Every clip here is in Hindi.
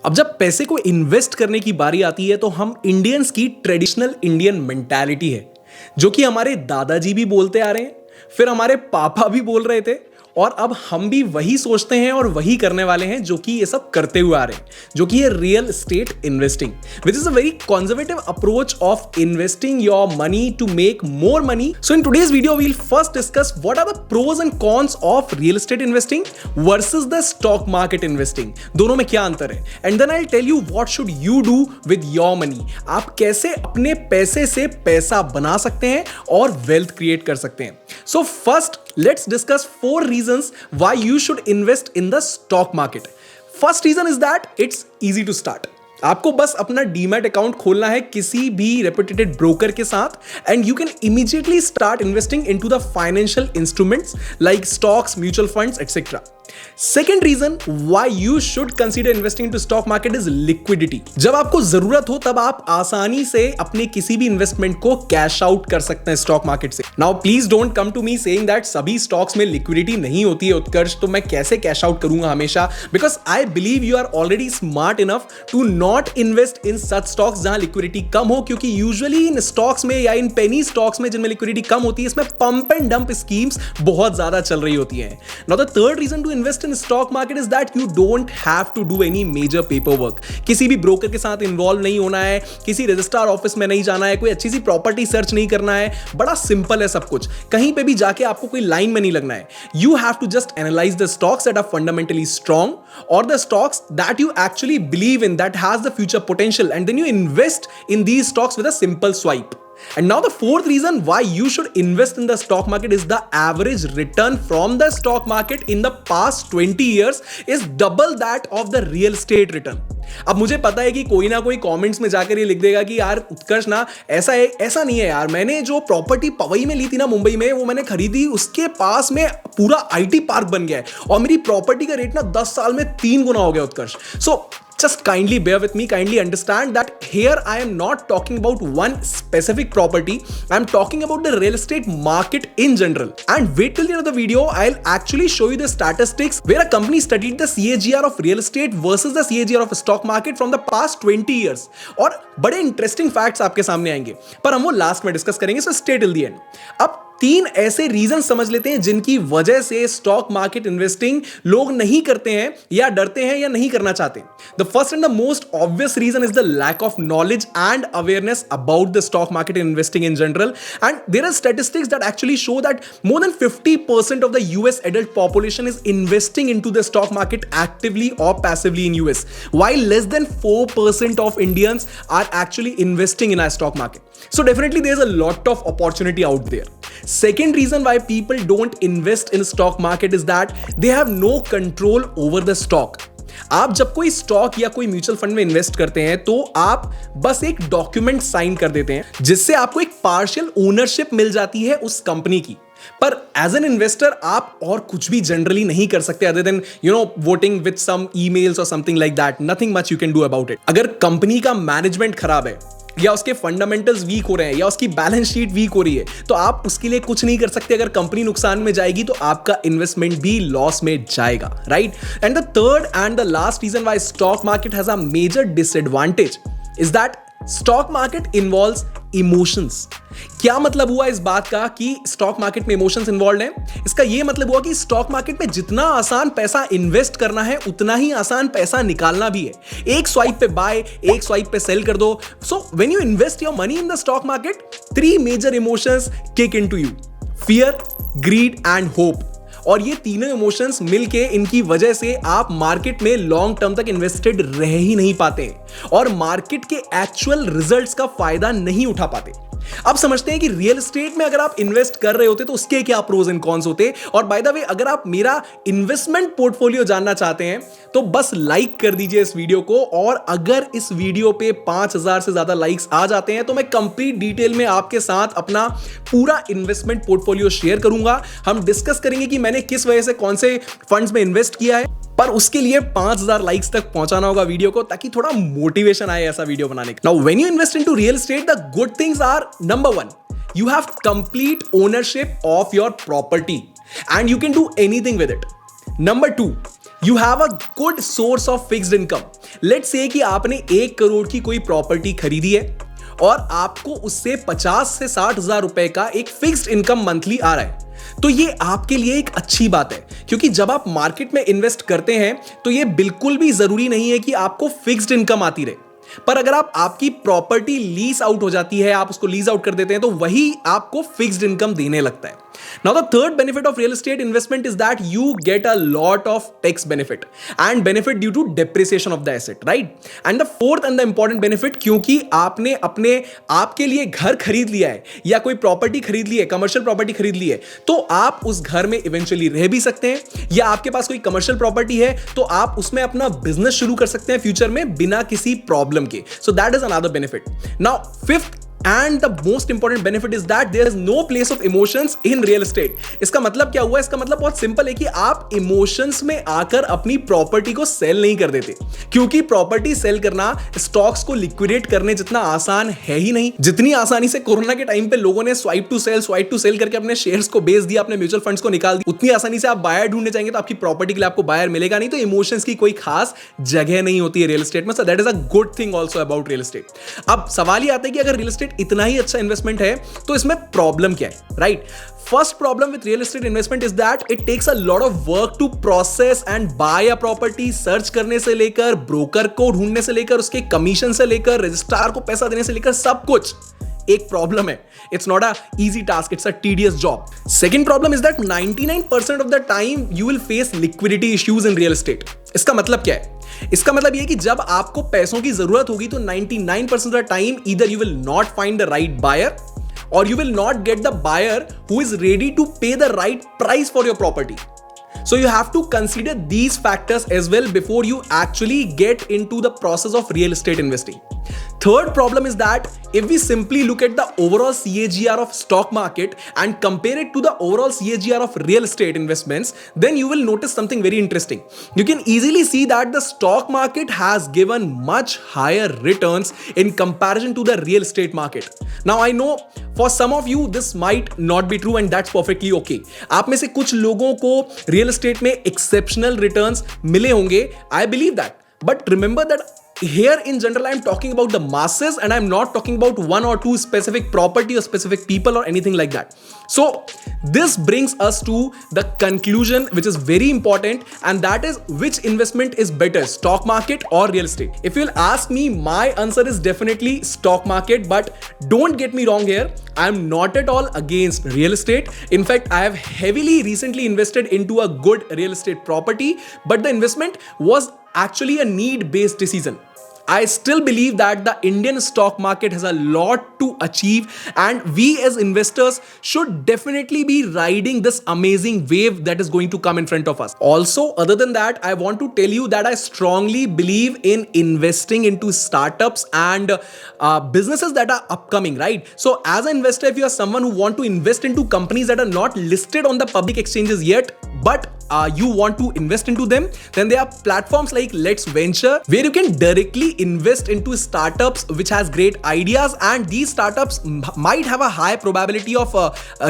अब जब पैसे को इन्वेस्ट करने की बारी आती है तो हम इंडियंस की ट्रेडिशनल इंडियन मेंटालिटी है जो कि हमारे दादाजी भी बोलते आ रहे हैं, फिर हमारे पापा भी बोल रहे थे और अब हम भी वही सोचते हैं और वही करने वाले हैं जो कि ये सब करते हुए आ रहे हैं, जो कि है real estate investing, which is a very conservative approach of investing your money to make more money. So in today's video we will first discuss what are the pros and cons of real estate investing versus the stock market investing. दोनों में क्या अंतर है, and then I will tell you what should you do with your money. आप कैसे अपने पैसे से पैसा बना सकते हैं और वेल्थ क्रिएट कर सकते हैं. So first let's discuss 4 reasons why you should invest in the stock market. First reason is that it's easy to start. आपको बस अपना डीमैट अकाउंट खोलना है किसी भी रेप्यूटेड ब्रोकर के साथ and you can immediately start investing into the financial instruments like stocks, mutual funds etcetera. Second reason why you should consider investing into stock market is liquidity. जब आपको जरूरत हो तब आप आसानी से अपने किसी भी इन्वेस्टमेंट को कैश आउट कर सकते हैं स्टॉक मार्केट से. Now please don't come to me saying that सभी स्टॉक्स में लिक्विडिटी नहीं होती है उत्कर्ष, तो मैं कैसे कैश आउट करूंगा हमेशा, because I believe you are already smart enough to not invest in such stocks जहां लिक्विडिटी कम हो, क्योंकि यूजुअली इन स्टॉक्स में या इन पेनी स्टॉक्स में जिनमें लिक्विडिटी कम होती है इसमें पंप एंड डंप स्कीम्स बहुत ज्यादा चल रही होती है. Now the third reason to invest in stock market is that you don't have to do any major paperwork. किसी भी ब्रोकर के साथ इन्वॉल्व नहीं होना है, किसी रजिस्ट्रार ऑफिस में नहीं जाना है, कोई अच्छी सी प्रॉपर्टी सर्च नहीं करना है. बड़ा सिंपल है सब कुछ, कहीं पे भी जाके आपको कोई लाइन में नहीं लगना है. You have to just analyze the stocks that are fundamentally strong or the stocks that you actually believe in that has the future potential, and then you invest in these stocks with a simple swipe. And now the fourth reason why you should invest in the stock market is the average return from the stock market in the past 20 years is double that of the real estate return. अब मुझे पता है कि कोई ना कोई कमेंट्स में जाकर ये लिख देगा कि यार उत्कर्ष ना ऐसा है, ऐसा नहीं है यार, मैंने जो प्रॉपर्टी पवई में ली थी ना मुंबई में, वो मैंने खरीदी, उसके पास में पूरा आईटी पार्क बन गया है और मेरी प्रॉपर्टी का रेट ना 10 साल में 3 गुना हो गया उत्कर्ष. सो just kindly bear with me, kindly understand that here I am not talking about one specific property, I am talking about the real estate market in general. And wait till the end of the video, I'll actually show you the statistics where a company studied the CAGR of real estate versus the CAGR of stock market from the past 20 years. और बड़े interesting facts आपके सामने आएंगे, पर हम वो लास्ट में डिस्कस करेंगे, so stay till the end. अब 3 ऐसे रीजन समझ लेते हैं जिनकी वजह से स्टॉक मार्केट इन्वेस्टिंग लोग नहीं करते हैं या डरते हैं या नहीं करना चाहते. The first and the most obvious reason is the lack of knowledge and awareness about the stock market investing in general. And there are statistics that actually show that more than 50% of the US adult population is investing into the stock market actively और passively in US, while less than 4% of Indians are actually investing in a stock market. So definitely there's a lot of opportunity out there. Second reason why people don't invest in stock market is that they have no control over the stock. आप जब कोई स्टॉक या कोई म्यूचुअल फंड में इन्वेस्ट करते हैं तो आप बस एक डॉक्यूमेंट साइन कर देते हैं जिससे आपको एक पार्शियल ओनरशिप मिल जाती है उस कंपनी की. पर एज एन इन्वेस्टर आप और कुछ भी जनरली नहीं कर सकते other than voting with some emails और something like that. Nothing much you can do about it. अगर कंपनी का मैनेजमेंट खराब है या उसके फंडामेंटल्स वीक हो रहे हैं या उसकी बैलेंस शीट वीक हो रही है तो आप उसके लिए कुछ नहीं कर सकते. अगर कंपनी नुकसान में जाएगी तो आपका इन्वेस्टमेंट भी लॉस में जाएगा, right. And the third and the last reason why stock market has a major disadvantage is that stock market involves emotions. क्या मतलब हुआ इस बात का कि स्टॉक मार्केट में इमोशंस इन्वॉल्व हैं? इसका यह मतलब हुआ कि स्टॉक मार्केट में जितना आसान पैसा इन्वेस्ट करना है उतना ही आसान पैसा निकालना भी है. एक स्वाइप पे बाय, एक स्वाइप पे सेल कर दो. So when you invest your money in the stock market, 3 major emotions kick into you: fear, greed and hope. और ये तीनों इमोशंस मिलके इनकी वजह से आप मार्केट में लॉन्ग टर्म तक इन्वेस्टेड रह ही नहीं पाते और मार्केट के एक्चुअल रिजल्ट्स का फायदा नहीं उठा पाते. अब समझते हैं कि रियल एस्टेट में अगर आप इन्वेस्ट कर रहे होते तो उसके क्या प्रोज एंड कॉन्स होते. और बाय द वे अगर आप मेरा इन्वेस्टमेंट पोर्टफोलियो जानना चाहते हैं तो बस लाइक कर दीजिए इस वीडियो को, और अगर इस वीडियो पे 5000 से ज्यादा लाइक्स आ जाते हैं तो मैं कंप्लीट डिटेल में आपके साथ अपना पूरा इन्वेस्टमेंट पोर्टफोलियो शेयर करूंगा. हम डिस्कस करेंगे कि मैंने किस वजह से कौन से फंड्स में इन्वेस्ट किया है, पर उसके लिए 5000 लाइक्स तक पहुंचाना होगा वीडियो को ताकि थोड़ा मोटिवेशन आए ऐसा वीडियो बनाने का. Now when you invest into real estate, the good things are, number 1, you have complete ownership of your property and you can do anything with it. Number 2, you have a good source of fixed income. Let's say कि आपने 1 करोड़ की कोई प्रॉपर्टी खरीदी है और आपको उससे 50 से 60 हजार रुपए का एक फिक्स्ड इनकम मंथली आ रहा है, तो ये आपके लिए एक अच्छी बात है, क्योंकि जब आप मार्केट में इन्वेस्ट करते हैं तो ये बिल्कुल भी जरूरी नहीं है कि आपको फिक्स्ड इनकम आती रहे। पर अगर आपकी प्रॉपर्टी लीज आउट हो जाती है, आप उसको लीज आउट कर देते हैं, तो वही आपको फिक्स्ड इनकम देने लगता है। Now the third benefit of real estate investment is that you get a lot of tax benefit and benefit due to depreciation of the asset, right? And the fourth and the important benefit, क्योंकि आपने आपके लिए घर खरीद लिया है या कोई प्रॉपर्टी खरीद ली है, कमर्शियल प्रॉपर्टी खरीद ली है, तो आप उस घर में इवेंचुअली रह भी सकते हैं, या आपके पास कोई कमर्शियल प्रॉपर्टी है तो आप उसमें अपना बिजनेस शुरू कर सकते हैं फ्यूचर में बिना किसी प्रॉब्लम के। So that is another benefit. Now fifth and the most important benefit is that there is no place of emotions in real estate। इसका मतलब क्या हुआ? इसका मतलब बहुत सिंपल है कि आप इमोशंस में आकर अपनी प्रॉपर्टी को सेल नहीं कर देते, क्योंकि प्रॉपर्टी सेल करना स्टॉक्स को लिक्विडेट करने जितना आसान है ही नहीं। जितनी आसानी से कोरोना के टाइम पे लोगों ने स्वाइप टू सेल करके अपने शेयर्स को बेच दिया, अपने म्यूचुअल फंड्स को निकाल दिया, उतनी आसानी से आप बायर ढूंढने जाएंगे तो आपकी प्रॉपर्टी के लिए आपको बायर मिलेगा नहीं। तो इमोशंस की कोई खास जगह नहीं होती है रियल एस्टेट में। So that is a good thing also about real estate. अब सवाल ये आता है कि अगर रियल एस्टेट इतना ही अच्छा इन्वेस्टमेंट है तो इसमें प्रॉब्लम क्या है, right? First problem with real estate investment is that it takes a lot of work to process and buy a property. Search करने से लेकर, ब्रोकर को ढूंढने से लेकर, उसके कमीशन से लेकर, रजिस्ट्रार को पैसा देने से लेकर, सब कुछ एक प्रॉब्लम है। It's not a easy task, it's a tedious job. Second problem is that 99% of the time you will face liquidity issues in real estate. इसका मतलब क्या है? इसका मतलब यह कि जब आपको पैसों की जरूरत होगी तो 99% of the time either you will not find the right buyer or you will not get the buyer who is ready to pay the right price for your property. So you have to consider these factors as well before you actually get into the process of real estate investing. Third problem is that if we simply look at the overall CAGR of stock market and compare it to the overall CAGR of real estate investments, then you will notice something very interesting. You can easily see that the stock market has given much higher returns in comparison to the real estate market. Now I know for some of you this might not be true and that's perfectly okay. आप में से कुछ लोगों को real estate में exceptional returns मिले होंगे, I believe that. But remember that here in general I am talking about the masses and I am not talking about one or two specific property or specific people or anything like that. So this brings us to the conclusion which is very important, and that is which investment is better, stock market or real estate? If you'll ask me, my answer is definitely stock market, but don't get me wrong here, I am not at all against real estate. In fact, I have heavily recently invested into a good real estate property, but the investment was actually a need-based decision. I still believe that the Indian stock market has a lot to achieve and we as investors should definitely be riding this amazing wave that is going to come in front of us. Also, other than that, I want to tell you that I strongly believe in investing into startups and businesses that are upcoming, right? So as an investor, if you are someone who want to invest into companies that are not listed on the public exchanges yet, but you want to invest into them, then there are platforms like Let's Venture where you can directly invest into startups which has great ideas, and these startups might have a high probability of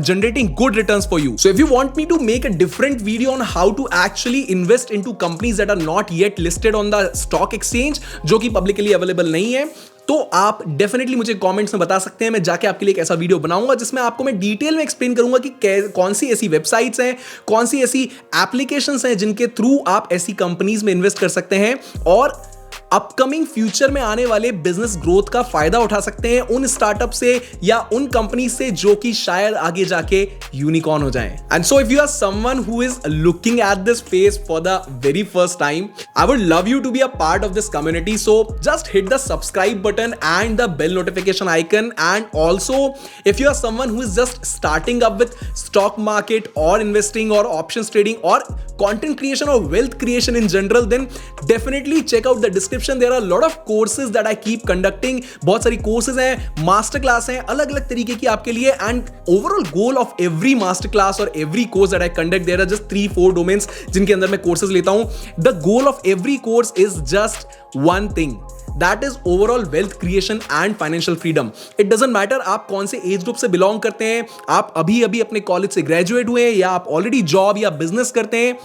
generating good returns for you. So if you want me to make a different video on how to actually invest into companies that are not yet listed on the stock exchange, जो कि publicly available नहीं है, तो आप डेफिनेटली मुझे कमेंट्स में बता सकते हैं। मैं जाके आपके लिए एक ऐसा वीडियो बनाऊंगा जिसमें आपको मैं डिटेल में एक्सप्लेन करूंगा कि कौन सी ऐसी वेबसाइट्स हैं, कौन सी ऐसी एप्लीकेशंस हैं जिनके थ्रू आप ऐसी कंपनीज में इन्वेस्ट कर सकते हैं और अपकमिंग फ्यूचर में आने वाले बिजनेस ग्रोथ का फायदा उठा सकते हैं उन स्टार्टअप से या उन कंपनी से जो कि शायद आगे जाके यूनिकॉर्न हो जाएं। And so if you are someone who is looking at this space for the very first time, I would love you to be a part of this community. So just hit the subscribe button and the bell notification icon, and also if you are someone who is just starting up with stock market और इन्वेस्टिंग और ऑप्शंस ट्रेडिंग और content creation or wealth creation in general, then definitely check out the description. There are a lot of courses that I keep conducting. बहुत सारी courses हैं, master class हैं, अलग अलग तरीके की आपके लिए, and overall goal of every master class or every course that I conduct, there are just 3-4 domains जिनके अंदर मैं courses लेता हूँ. The goal of every course is just one thing. That is overall wealth creation and financial freedom. It doesn't matter आप कौन से एज ग्रुप से बिलोंग करते हैं, आप अभी अभी अपने कॉलेज से ग्रेजुएट हुए हैं या आप ऑलरेडी जॉब या बिजनेस करते हैं,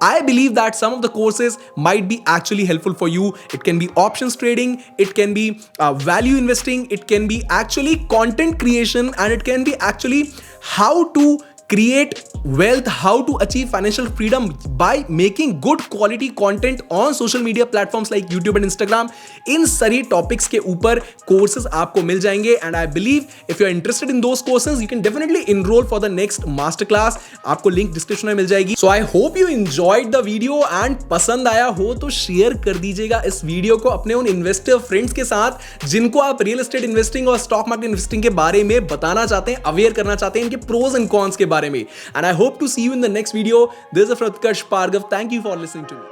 I believe that some of the courses might be actually helpful for you. It can be options trading, it can be value investing, it can be actually content creation, and it can be actually how to create wealth, how to achieve financial freedom by making good quality content on social media platforms like YouTube and Instagram. इन सारी टॉपिक्स के ऊपर कोर्सेज आपको मिल जाएंगे and I believe if you are interested in those courses you can definitely enrol for the next master class. आपको लिंक डिस्क्रिप्शन में मिल जाएगी. So I hope you enjoyed the video and पसंद आया हो तो शेयर कर दीजिएगा इस वीडियो को अपने उन इन्वेस्टर फ्रेंड्स के साथ जिनको आप रियल एस्टेट इन्वेस्टिंग और स्टॉक मार्केट इन्वेस्टिंग के बारे में बताना चाहते हैं, अवेयर करना चाहते हैं इनके प्रोज एंड कॉन्स के बारे में. And I hope to see you in the next video. This is Utkarsh Pargav. Thank you for listening to me.